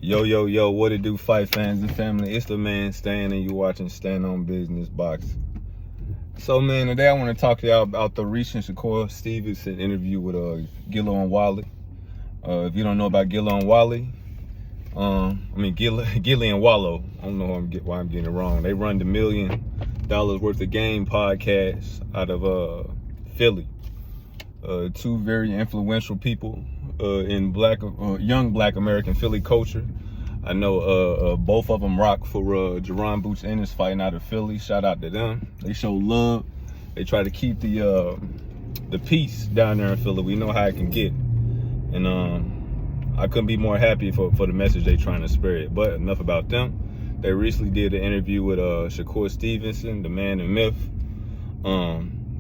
Yo, what it do, fight fans and family? It's the man Stan, and you watching Stand on Business Box. So, man, today I want to talk to y'all about the recent Shakur Stevenson interview with Gillo and Wally. If you don't know about Gillo and Wally, Gilly and Wallow. I don't know why I'm getting it wrong. They run the $1 million worth of game podcast out of Philly. Two very influential people in young black American Philly culture. I know both of them rock for Jerron Boots Ennis fighting out of Philly. Shout out to them. They show love. They try to keep the peace down there in Philly. We know how it can get, and I couldn't be more happy for the message they trying to spread. But enough about them. They recently did an interview with Shakur Stevenson, the man and myth.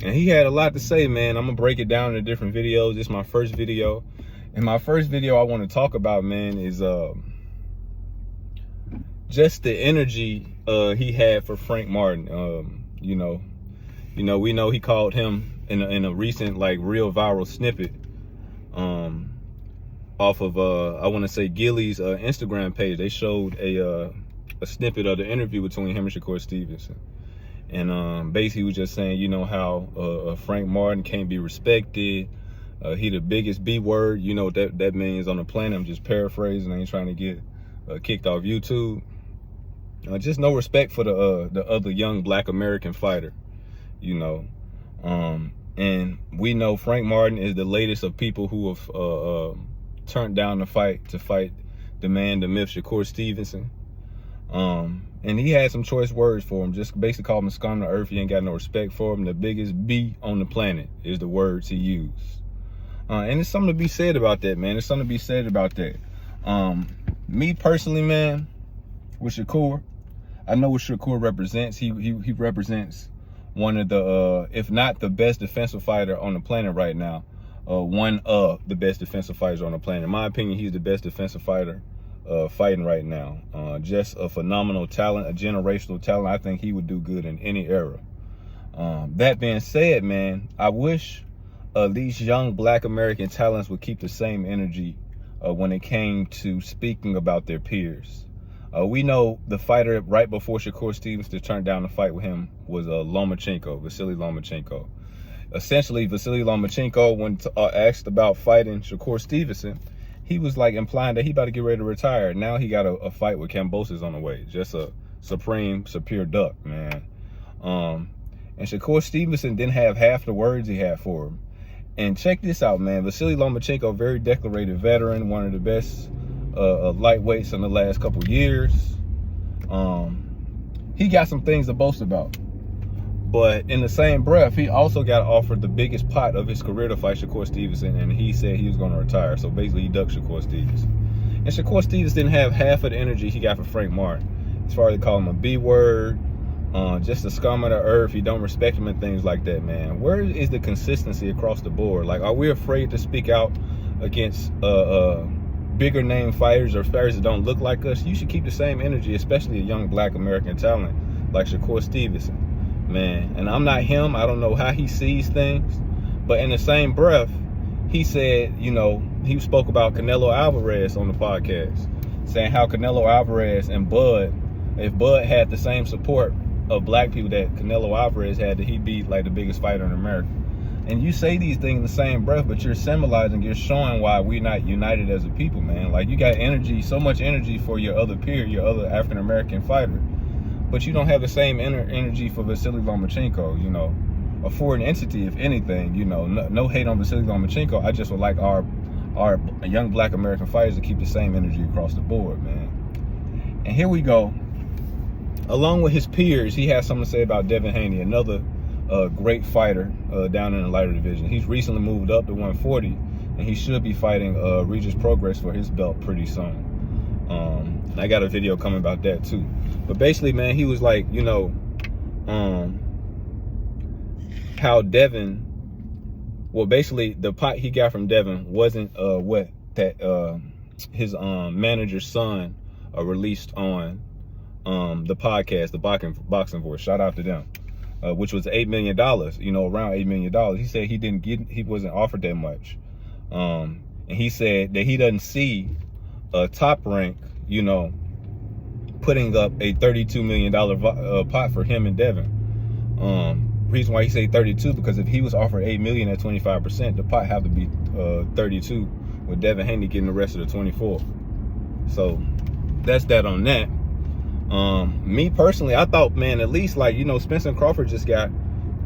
And he had a lot to say, man. I'm gonna break it down into different videos. This is my first video. And my first video I want to talk about, man, is just the energy he had for Frank Martin. We know he called him in a recent real viral snippet off of I want to say Gilly's Instagram page. They showed a snippet of the interview between him and Shakur Stevenson. And basically he was just saying, how Frank Martin can't be respected. He the biggest B word, that means on the planet. I'm just paraphrasing. I ain't trying to get kicked off YouTube. Just no respect for the other young black American fighter, and we know Frank Martin is the latest of people who have turned down the fight to fight the man, the myth, Shakur Stevenson. And he had some choice words for him. Just basically called him scum to earth. He ain't got no respect for him. The biggest B on the planet is the words he used. And there's something to be said about that, man. There's something to be said about that. Me personally, man, with Shakur, I know what Shakur represents. He represents one of the, if not the best defensive fighter on the planet right now. One of the best defensive fighters on the planet. In my opinion, he's the best defensive fighter fighting right now. Just a phenomenal talent, a generational talent. I think he would do good in any era. That being said, man, I wish these young black American talents would keep the same energy when it came to speaking about their peers. We know the fighter right before Shakur Stevenson turned down the fight with him was Vasily Lomachenko. Essentially, Vasily Lomachenko, when asked about fighting Shakur Stevenson, he was implying that he about to get ready to retire. Now he got a fight with Kambosos on the way. Just a superior duck, man. And Shakur Stevenson didn't have half the words he had for him. And check this out, man. Vasily Lomachenko, very decorated veteran, one of the best lightweights in the last couple years. He got some things to boast about. But in the same breath, he also got offered the biggest pot of his career to fight Shakur Stevenson, and he said he was going to retire. So basically, he ducked Shakur Stevenson. And Shakur Stevenson didn't have half of the energy he got for Frank Martin. As far as they call him a B word, just a scum of the earth, he don't respect him and things like that, man. Where is the consistency across the board? Are we afraid to speak out against bigger name fighters or fighters that don't look like us? You should keep the same energy, especially a young black American talent like Shakur Stevenson. Man, and I'm not him. I don't know how he sees things, but in the same breath, he said, he spoke about Canelo Alvarez on the podcast, saying how Canelo Alvarez and Bud, if Bud had the same support of black people that Canelo Alvarez had, that he'd be the biggest fighter in America. And you say these things in the same breath, but you're symbolizing, you're showing why we're not united as a people, man. You got energy, so much energy for your other peer, your other African American fighter, but you don't have the same energy for Vasily Lomachenko, a foreign entity, if anything. No hate on Vasily Lomachenko. I just would like our young black American fighters to keep the same energy across the board, man. And here we go. Along with his peers, he has something to say about Devin Haney, another great fighter down in the lighter division. He's recently moved up to 140, and he should be fighting Regis Progress for his belt pretty soon. I got a video coming about that too. But basically, man, he was how Devin, basically the pot he got from Devin wasn't what that his manager's son released on the podcast, the Boxing Voice. Shout out to them. Which was $8 million, around $8 million. He said he wasn't offered that much. And he said that he doesn't see Top Rank, you know, putting up a $32 million pot for him and Devin. Reason why he say 32, because if he was offered $8 million at 25%, the pot have to be 32, with Devin Haney getting the rest of the 24. So that's that on that. Me personally, I thought, man, at least, like, you know, Spence and Crawford just got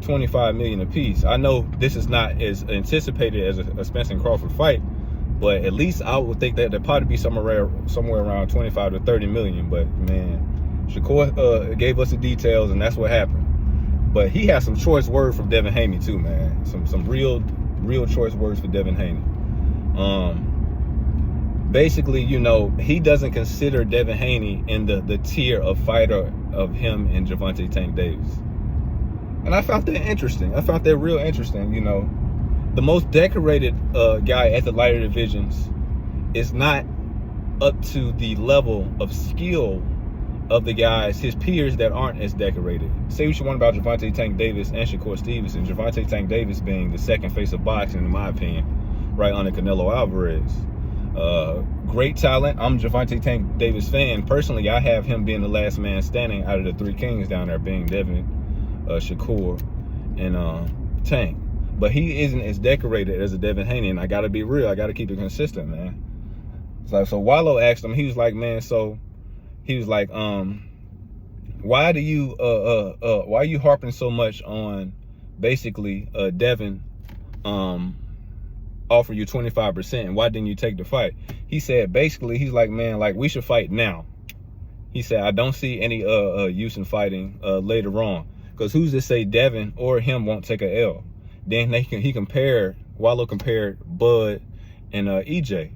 25 million apiece. I know this is not as anticipated as a Spence and Crawford fight, but at least I would think that there'd probably be somewhere around 25 to 30 million. But man, Shakur gave us the details, and that's what happened. But he has some choice words from Devin Haney too, man. Some real choice words for Devin Haney. Basically, you know, he doesn't consider Devin Haney in the tier of fighter of him and Gervonta Tank Davis. And I found that interesting. I found that real interesting. You know, the most decorated guy at the lighter divisions is not up to the level of skill of the guys, his peers that aren't as decorated. Say what you want about Gervonta Tank Davis and Shakur Stevenson. Gervonta Tank Davis being the second face of boxing, in my opinion, right under Canelo Alvarez. Great talent. I'm a Gervonta Tank Davis fan. Personally, I have him being the last man standing out of the three kings down there, being Devin, Shakur, and Tank. But he isn't as decorated as a Devin Haney, and I gotta be real. I gotta keep it consistent, man. So Wallow asked him, he was like, man, he was like, why are you harping so much on basically Devin offer you 25%, and why didn't you take the fight? He said basically, he's like, man, like, we should fight now. He said, I don't see any use in fighting later on, because who's to say Devin or him won't take a L? Then Wallow compared Bud and EJ.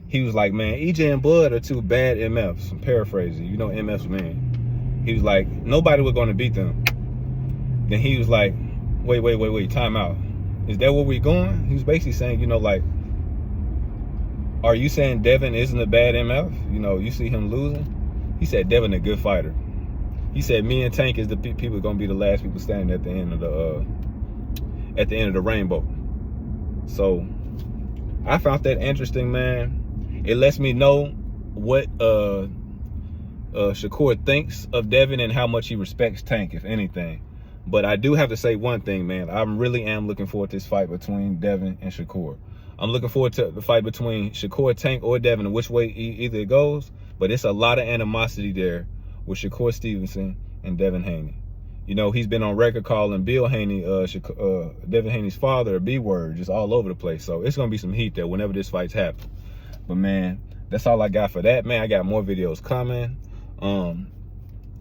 He was like, man, EJ and Bud are two bad MFs. I'm paraphrasing. You know MFs, man. He was like, nobody was going to beat them. Then he was like, wait, time out. Is that where we going? He was basically saying, you know, like, are you saying Devin isn't a bad MF? You know, you see him losing? He said Devin a good fighter. He said me and Tank is the people going to be the last people standing at the end of the rainbow. So I found that interesting, man. It lets me know what Shakur thinks of Devin and how much he respects Tank, if anything. But I do have to say one thing, man. I really am looking forward to this fight between Devin and Shakur. I'm looking forward to the fight between Shakur, Tank, or Devin, which way either it goes. But it's a lot of animosity there with Shakur Stevenson and Devin Haney. You know, he's been on record calling Bill Haney, Devin Haney's father, a B-word, just all over the place. So it's going to be some heat there whenever this fight's happen. But, man, that's all I got for that, man. I got more videos coming.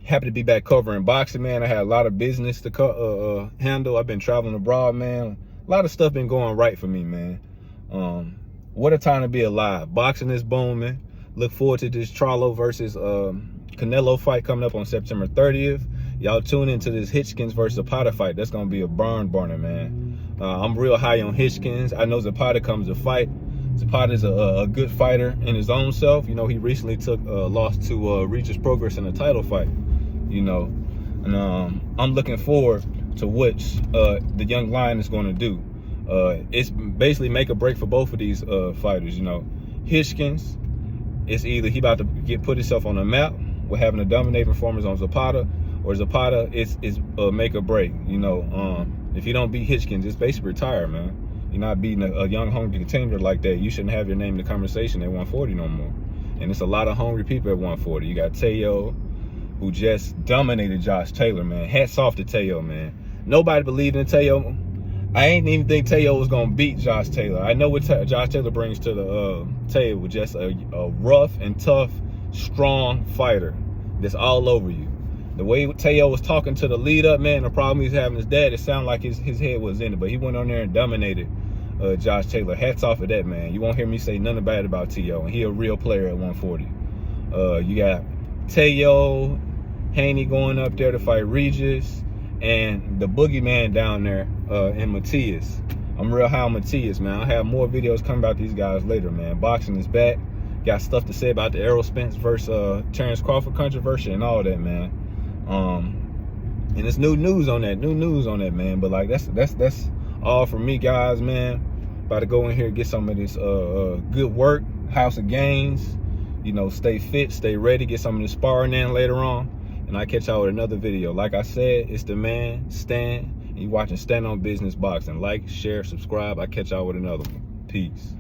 Happy to be back covering boxing, man. I had a lot of business to handle. I've been traveling abroad, man. A lot of stuff been going right for me, man. What a time to be alive. Boxing is booming. Look forward to this Charlo versus Canelo fight coming up on September 30th. Y'all tune into this Hitchkins versus Zapata fight. That's going to be a barn burner, man. I'm real high on Hitchkins. I know Zapata comes to fight. Zapata's a good fighter in his own self. You know, he recently lost to Regis Progress in a title fight. You know, and I'm looking forward to what the young lion is going to do. It's basically make or break for both of these fighters. You know, Hitchkins, it's either he about to put himself on the map with having a dominating performance on Zapata, or Zapata is make or break. You know, if you don't beat Hitchkins, it's basically retire, man. You're not beating a young hungry contender like that. You shouldn't have your name in the conversation at 140 no more. And it's a lot of hungry people at 140. You got Teo, who just dominated Josh Taylor, man. Hats off to Teo, man. Nobody believed in Teo. I ain't even think Teo was going to beat Josh Taylor. I know what Josh Taylor brings to the table, just a rough and tough, strong fighter that's all over you. The way Teo was talking to the lead up, man, the problem he's having is that it sounded like his head was in it, but he went on there and dominated Josh Taylor. Hats off of that, man. You won't hear me say nothing bad about Teo, and he a real player at 140. You got Teo, Haney going up there to fight Regis, and the boogeyman down there in Matias. I'm real high on Matias, man. I'll have more videos coming about these guys later, man. Boxing is back. Got stuff to say about the Errol Spence versus Terrence Crawford controversy and all that, man. And it's new news on that, man. But like that's all from me, guys, man. About to go in here and get some of this good work, House of Gains. You know, stay fit, stay ready, get some of the sparring in later on. And I catch y'all with another video. Like I said, it's the man, Stan. And you watching Stand on Business Boxing. Like, share, subscribe. I catch y'all with another one. Peace.